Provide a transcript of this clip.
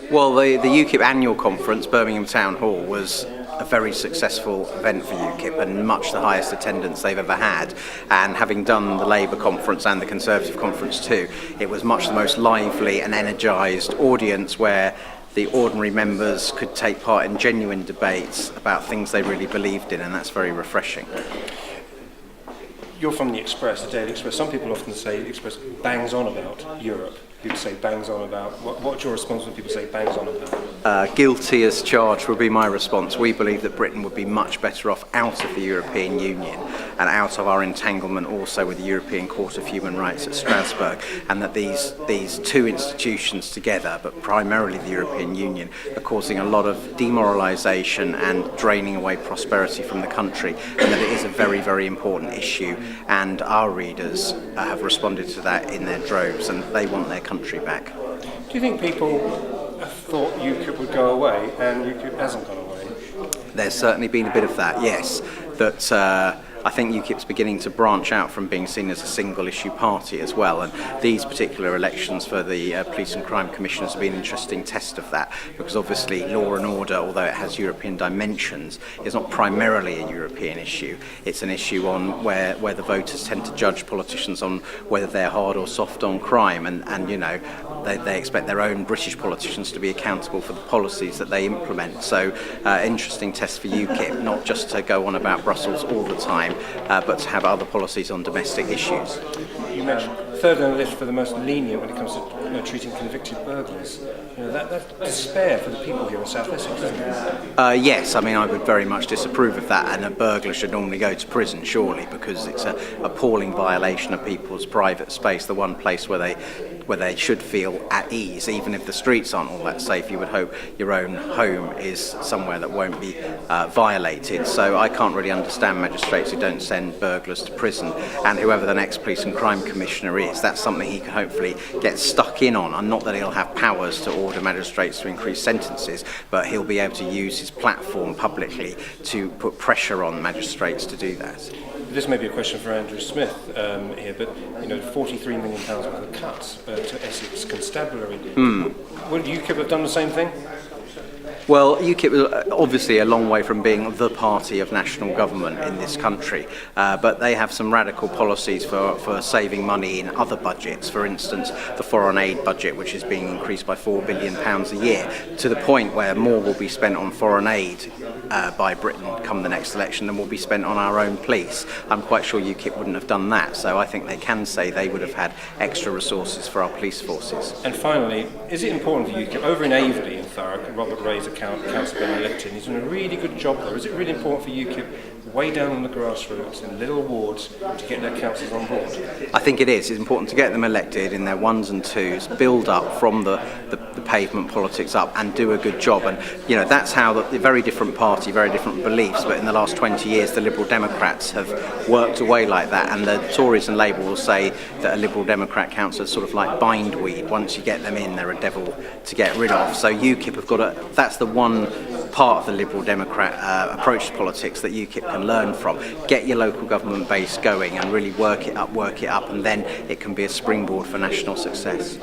Well, the UKIP annual conference, Birmingham Town Hall, was a very successful event for UKIP and much the highest attendance they've ever had. And having done the Labour conference and the Conservative conference too, it was much the most lively and energised audience where the ordinary members could take part in genuine debates about things they really believed in, and that's very refreshing. You're from the Express, the Dail Express. Some people often say the Express bangs on about Europe. People say bangs on about. What's your response when people say bangs on about? Guilty as charged would be my response. We believe that Britain would be much better off out of the European Union and out of our entanglement also with the European Court of Human Rights at Strasbourg, and that these two institutions together, but primarily the European Union, are causing a lot of demoralisation and draining away prosperity from the country, and that it is a very, very important issue, and our readers have responded to that in their droves, and they want their country back. Do you think people thought UKIP would go away and UKIP hasn't gone away? There's certainly been a bit of that, yes. That I think UKIP's beginning to branch out from being seen as a single issue party as well, and these particular elections for the Police and Crime Commissioners have been an interesting test of that, because obviously law and order, although it has European dimensions, is not primarily a European issue. It's an issue on where the voters tend to judge politicians on whether they're hard or soft on crime, and you know, they expect their own British politicians to be accountable for the policies that they implement. So interesting test for UKIP, not just to go on about Brussels all the time, but to have other policies on domestic issues. You mentioned third on the list for the most lenient when it comes to treating convicted burglars. That's despair for the people here in South Essex, isn't it? Yes, I mean, I would very much disapprove of that, and a burglar should normally go to prison, surely, because it's an appalling violation of people's private space, the one place where they should feel at ease. Even if the streets aren't all that safe, you would hope your own home is somewhere that won't be violated. So I can't really understand magistrates who don't send burglars to prison, and whoever the next Police and Crime Commissioner is, that's something he can hopefully get stuck in on. And not that he'll have powers to order magistrates to increase sentences, but he'll be able to use his platform publicly to put pressure on magistrates to do that. This may be a question for Andrew Smith here, but £43 million worth of cuts to Essex Constabulary. Would UKIP have done the same thing? Well, UKIP is obviously a long way from being the party of national government in this country, but they have some radical policies for saving money in other budgets. For instance, the foreign aid budget, which is being increased by £4 billion a year, to the point where more will be spent on foreign aid by Britain come the next election than will be spent on our own police. I'm quite sure UKIP wouldn't have done that, so I think they can say they would have had extra resources for our police forces. And finally, is it important for UKIP, over in Aveley in Thurrock, Robert Ray's councillor been elected, he's doing a really good job there. Is it really important for UKIP, way down on the grassroots, in little wards, to get their councillors on board? I think it is. It's important to get them elected in their ones and twos, build up from the pavement politics up, and do a good job. And that's how the very different party, very different beliefs, but in the last 20 years the Liberal Democrats have worked away like that, and the Tories and Labour will say that a Liberal Democrat councillor is sort of like bindweed. Once you get them in, they're a devil to get rid of. So UKIP have got that's the one part of the Liberal Democrat approach to politics that UKIP can learn from. Get your local government base going and really work it up, and then it can be a springboard for national success.